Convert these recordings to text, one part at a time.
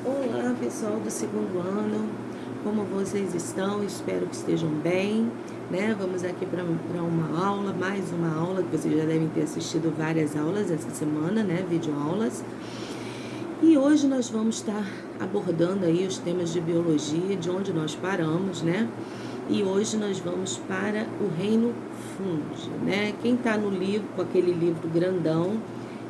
Olá, pessoal do segundo ano, como vocês estão? Espero que estejam bem, né? Vamos aqui para uma aula, mais uma aula, que vocês já devem ter assistido várias aulas essa semana, né? Videoaulas. E hoje nós vamos estar abordando aí os temas de biologia, de onde nós paramos, né? E hoje nós vamos para o reino fungi, né? Quem está no livro, com aquele livro grandão,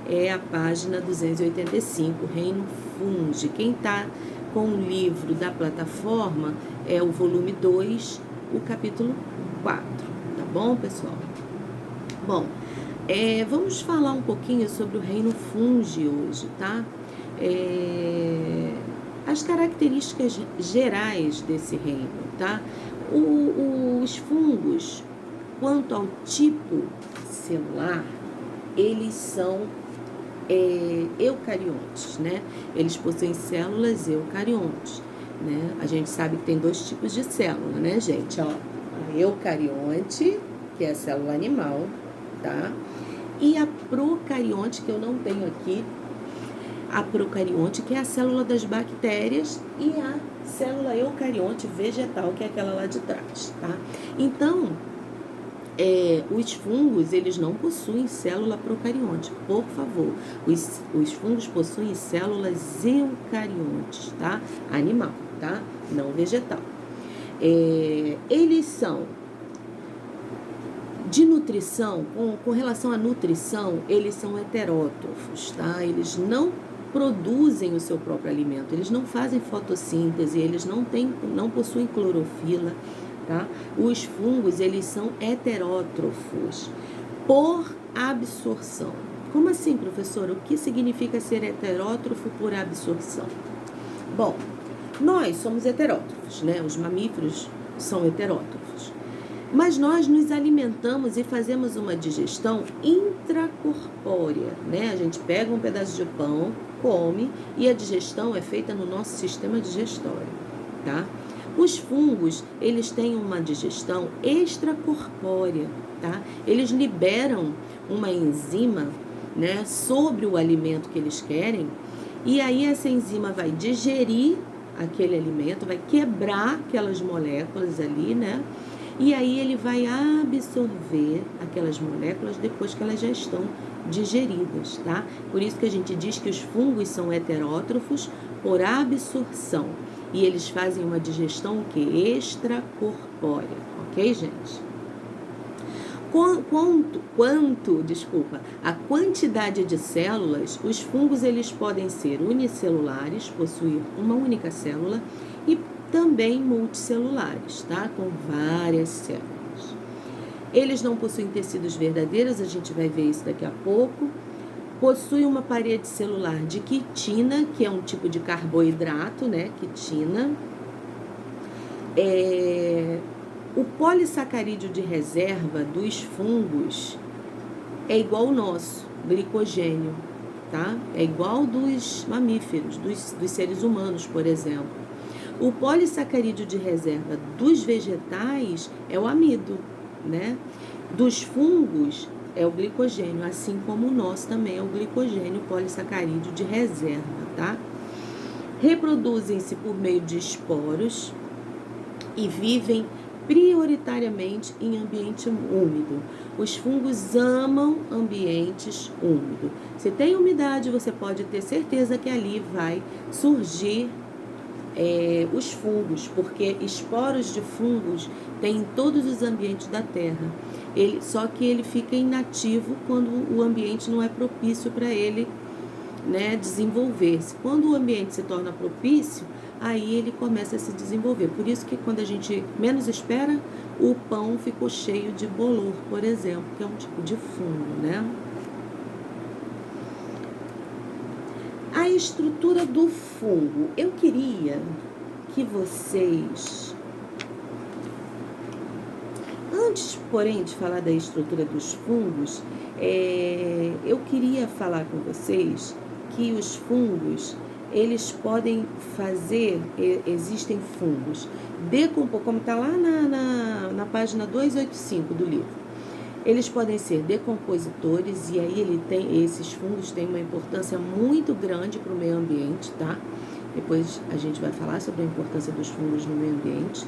é a página 285, Reino Fungi. Quem está com o livro da plataforma é o volume 2, o capítulo 4, tá bom, pessoal? Bom, vamos falar um pouquinho sobre o Reino Fungi hoje, tá? As características gerais desse reino, tá? Os fungos, quanto ao tipo celular, eles são eucariontes, né? Eles possuem células eucariontes, né? A gente sabe que tem dois tipos de célula, né, gente? Ó, a eucarionte, que é a célula animal, tá? E a procarionte, que eu não tenho aqui, a procarionte, que é a célula das bactérias, e a célula eucarionte vegetal, que é aquela lá de trás, tá? Então, os fungos, eles não possuem célula procarionte, por favor. Os fungos possuem células eucariontes, tá? Animal, tá? Não vegetal. Eles são de nutrição, com relação à nutrição, eles são heterótrofos, tá? Eles não produzem o seu próprio alimento, eles não fazem fotossíntese, eles não possuem clorofila, tá? Os fungos, eles são heterótrofos por absorção. Como assim, professora? O que significa ser heterótrofo por absorção? Bom, nós somos heterótrofos, né? Os mamíferos são heterótrofos. Mas nós nos alimentamos e fazemos uma digestão intracorpórea, né? A gente pega um pedaço de pão, come, e a digestão é feita no nosso sistema digestório, tá? Os fungos, eles têm uma digestão extracorpórea, tá? Eles liberam uma enzima, né, sobre o alimento que eles querem, e aí essa enzima vai digerir aquele alimento, vai quebrar aquelas moléculas ali, né? E aí ele vai absorver aquelas moléculas depois que elas já estão digeridas, tá? Por isso que a gente diz que os fungos são heterótrofos por absorção. E eles fazem uma digestão o quê? Extracorpórea, ok, gente? A quantidade de células, os fungos eles podem ser unicelulares, possuir uma única célula, e também multicelulares, tá? Com várias células. Eles não possuem tecidos verdadeiros, a gente vai ver isso daqui a pouco. Possui uma parede celular de quitina, que é um tipo de carboidrato, né? Quitina. O polissacarídeo de reserva dos fungos é igual ao nosso, glicogênio, tá? É igual dos mamíferos, dos seres humanos, por exemplo. O polissacarídeo de reserva dos vegetais é o amido, né? Dos fungos é o glicogênio, assim como o nosso também é o glicogênio, polissacarídeo de reserva, tá? Reproduzem-se por meio de esporos e vivem prioritariamente em ambiente úmido. Os fungos amam ambientes úmidos. Se tem umidade, você pode ter certeza que ali vai surgir os fungos, porque esporos de fungos tem em todos os ambientes da Terra. Só que ele fica inativo quando o ambiente não é propício para ele, né, desenvolver-se. Quando o ambiente se torna propício, aí ele começa a se desenvolver. Por isso que quando a gente menos espera, o pão ficou cheio de bolor, por exemplo, que é um tipo de fungo, né? A estrutura do fungo. Eu queria que vocês... Antes, porém, de falar da estrutura dos fungos, eu queria falar com vocês que os fungos, eles podem fazer... Existem fungos, como está lá na página 285 do livro. Eles podem ser decompositores, e aí esses fungos têm uma importância muito grande para o meio ambiente, tá? Depois a gente vai falar sobre a importância dos fungos no meio ambiente.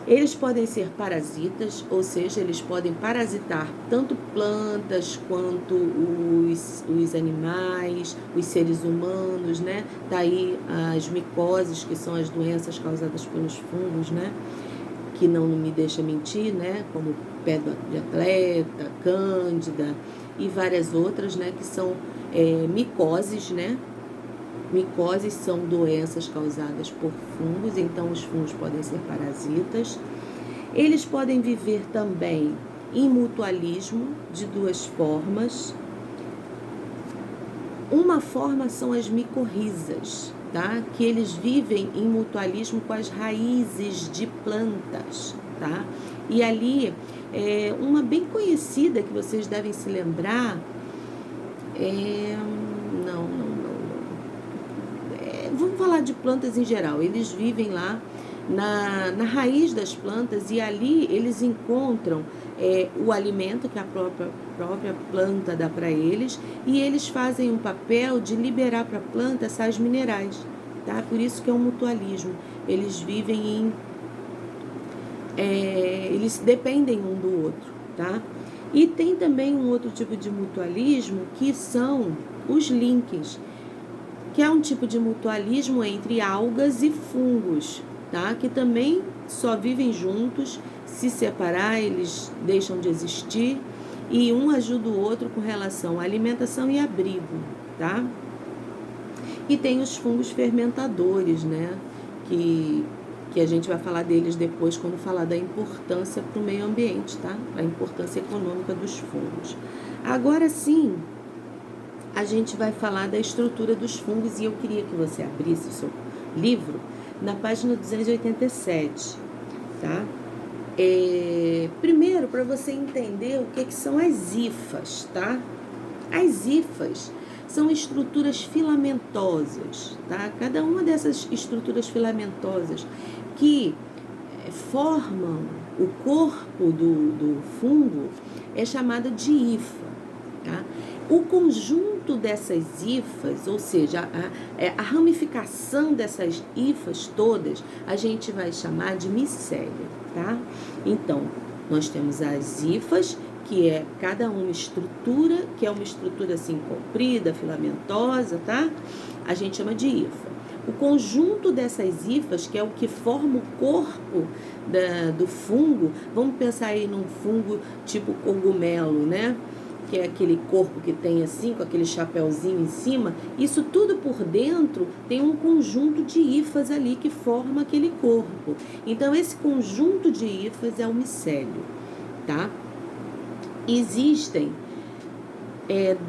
Eles podem ser parasitas, ou seja, eles podem parasitar tanto plantas quanto os animais, os seres humanos, né? Daí as micoses, que são as doenças causadas pelos fungos, né? Que não me deixa mentir, né? Como pé de atleta, cândida e várias outras, né? Que são micoses, né? Micoses são doenças causadas por fungos, então os fungos podem ser parasitas. Eles podem viver também em mutualismo de duas formas. Uma forma são as micorrizas, tá? Que eles vivem em mutualismo com as raízes de plantas, tá? E ali, uma bem conhecida que vocês devem se lembrar, vamos falar de plantas em geral. Eles vivem lá na raiz das plantas e ali eles encontram o alimento que a própria planta dá para eles, e eles fazem um papel de liberar para a planta sais minerais, tá? Por isso que é um mutualismo. Eles vivem eles dependem um do outro, tá? E tem também um outro tipo de mutualismo que são os linkens, que é um tipo de mutualismo entre algas e fungos, tá? Que também só vivem juntos. Se separar, eles deixam de existir, e um ajuda o outro com relação à alimentação e abrigo, tá? E tem os fungos fermentadores, né? Que a gente vai falar deles depois quando falar da importância para o meio ambiente, tá? A importância econômica dos fungos. Agora sim, a gente vai falar da estrutura dos fungos, e eu queria que você abrisse o seu livro na página 287, tá? Primeiro, para você entender o que são as hifas, tá? As hifas são estruturas filamentosas, tá? Cada uma dessas estruturas filamentosas que formam o corpo do fungo é chamado de hifa, tá? O conjunto dessas hifas, ou seja, a ramificação dessas hifas todas, a gente vai chamar de micélio, tá? Então, nós temos as hifas, que é cada uma estrutura, que é uma estrutura assim comprida, filamentosa, tá? A gente chama de hifa. O conjunto dessas hifas, que é o que forma o corpo do fungo, vamos pensar aí num fungo tipo cogumelo, né? Que é aquele corpo que tem assim, com aquele chapéuzinho em cima. Isso tudo por dentro tem um conjunto de hifas ali que forma aquele corpo. Então, esse conjunto de hifas é o micélio, tá? Existem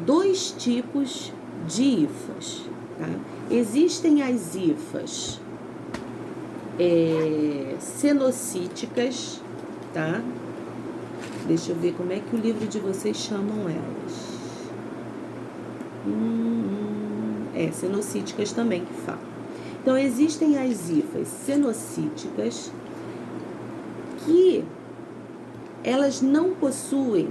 dois tipos de hifas, tá? Existem as hifas cenocíticas, tá? Deixa eu ver como é que o livro de vocês chamam elas. Cenocíticas também que fala. Então, existem as hifas cenocíticas que elas não possuem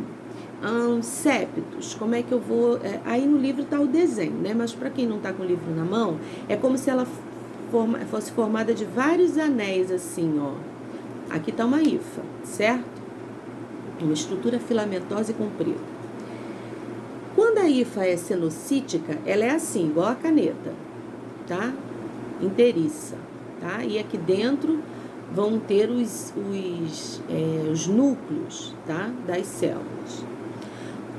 septos. Como é que eu vou... aí no livro está o desenho, né? Mas para quem não está com o livro na mão, é como se ela fosse formada de vários anéis assim, ó. Aqui está uma hifa, certo? Uma estrutura filamentosa e comprida. Quando a hifa é cenocítica, ela é assim, igual a caneta, tá? Inteiriça, tá? E aqui dentro vão ter os núcleos, tá? Das células.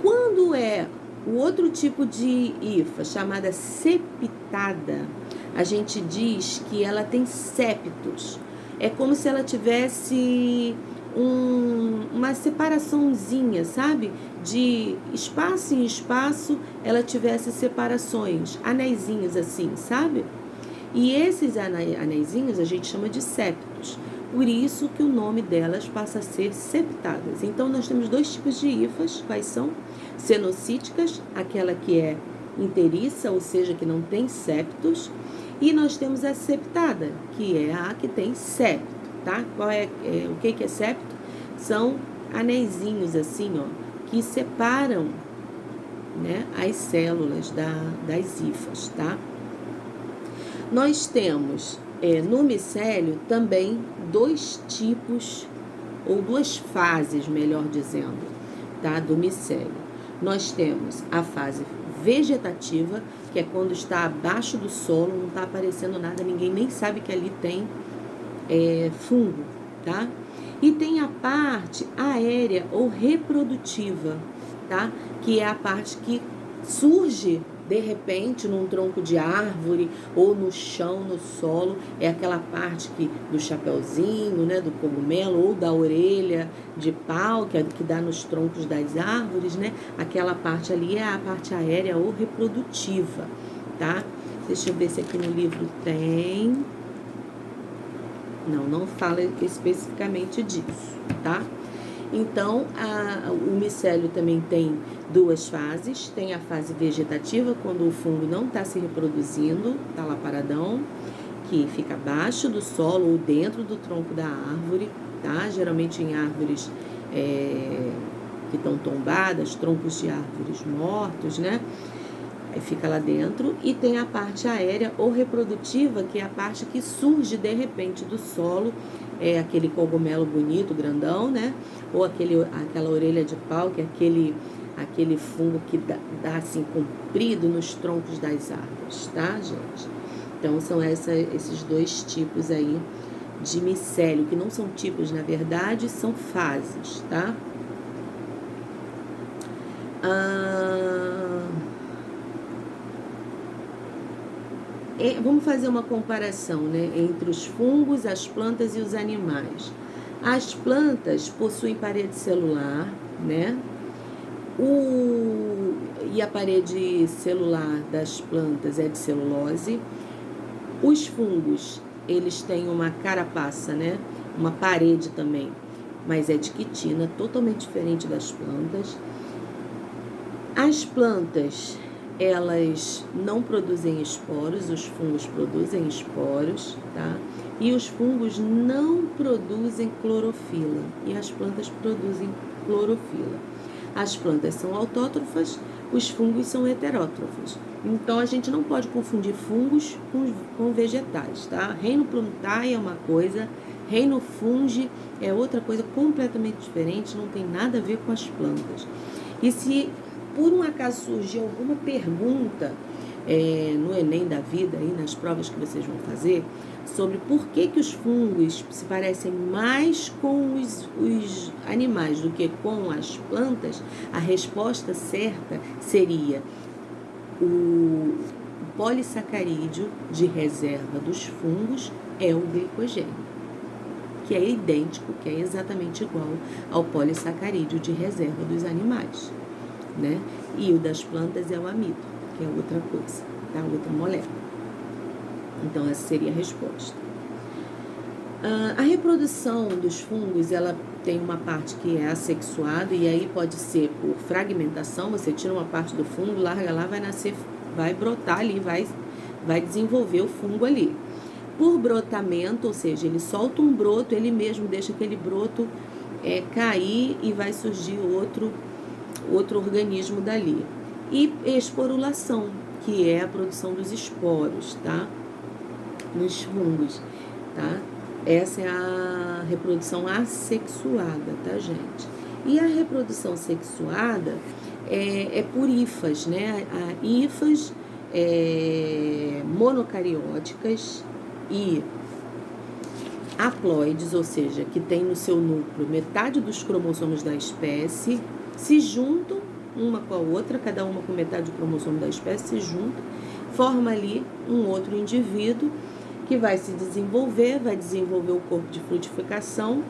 Quando é o outro tipo de hifa, chamada septada, a gente diz que ela tem septos. É como se ela tivesse uma separaçãozinha, sabe? De espaço em espaço, ela tivesse separações, anéisinhos assim, sabe? E esses anéisinhos a gente chama de septos. Por isso que o nome delas passa a ser septadas. Então, nós temos dois tipos de hifas. Quais são? Cenocíticas, aquela que é inteiriça, ou seja, que não tem septos. E nós temos a septada, que é a que tem septo, tá? O que é septo? São anéisinhos assim, ó, que separam, né, as células das hifas, tá? Nós temos no micélio também dois tipos, ou duas fases, melhor dizendo, tá, do micélio. Nós temos a fase vegetativa, que é quando está abaixo do solo, não está aparecendo nada, ninguém nem sabe que ali tem fungo, tá? E tem a parte aérea ou reprodutiva, tá? Que é a parte que surge de repente num tronco de árvore ou no chão, no solo. É aquela parte do chapeuzinho, né, do cogumelo, ou da orelha de pau, que dá nos troncos das árvores, né? Aquela parte ali é a parte aérea ou reprodutiva, tá? Deixa eu ver se aqui no livro tem. Não fala especificamente disso, tá? Então, o micélio também tem duas fases. Tem a fase vegetativa, quando o fungo não está se reproduzindo, está lá paradão, que fica abaixo do solo ou dentro do tronco da árvore, tá? Geralmente em árvores que estão tombadas, troncos de árvores mortos, né? Aí fica lá dentro. E tem a parte aérea ou reprodutiva, que é a parte que surge de repente do solo, aquele cogumelo bonito, grandão, né? Ou aquela orelha de pau, que é aquele fungo que dá assim comprido nos troncos das árvores, tá, gente? Então são esses dois tipos aí de micélio, que não são tipos, na verdade, são fases, tá? Vamos fazer uma comparação, né, entre os fungos, as plantas e os animais. As plantas possuem parede celular, né? E a parede celular das plantas é de celulose. Os fungos, eles têm uma carapaça, né? Uma parede também, mas é de quitina, totalmente diferente das plantas. As plantas, elas não produzem esporos, os fungos produzem esporos, tá? E os fungos não produzem clorofila, e as plantas produzem clorofila. As plantas são autótrofas, os fungos são heterótrofos. Então, a gente não pode confundir fungos com vegetais, tá? Reino plantae é uma coisa, reino fungi é outra coisa completamente diferente, não tem nada a ver com as plantas. E se por um acaso surgir alguma pergunta no Enem da vida, aí nas provas que vocês vão fazer, sobre por que os fungos se parecem mais com os animais do que com as plantas, a resposta certa seria o polissacarídeo de reserva dos fungos é o glicogênio, que é idêntico, que é exatamente igual ao polissacarídeo de reserva dos animais, né? E o das plantas é o amido, que é outra coisa, tá? Outra molécula. Então, essa seria a resposta. A reprodução dos fungos, ela tem uma parte que é assexuada, e aí pode ser por fragmentação, você tira uma parte do fungo, larga lá, vai nascer, vai brotar ali, vai desenvolver o fungo ali. Por brotamento, ou seja, ele solta um broto, ele mesmo deixa aquele broto cair e vai surgir outro organismo dali. E esporulação, que é a produção dos esporos, tá? Nos fungos, tá? Essa é a reprodução assexuada, tá, gente? E a reprodução sexuada é por hifas, né? A hifas monocarióticas e haploides, ou seja, que tem no seu núcleo metade dos cromossomos da espécie, se juntam uma com a outra, cada uma com metade do cromossomo da espécie, se junta, forma ali um outro indivíduo que vai se desenvolver, vai desenvolver o corpo de frutificação,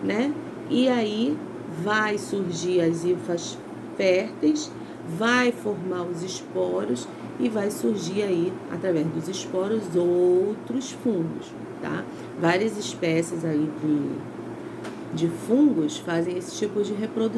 né? E aí vai surgir as hifas férteis, vai formar os esporos e vai surgir aí, através dos esporos, outros fungos, tá? Várias espécies aí de fungos fazem esse tipo de reprodução.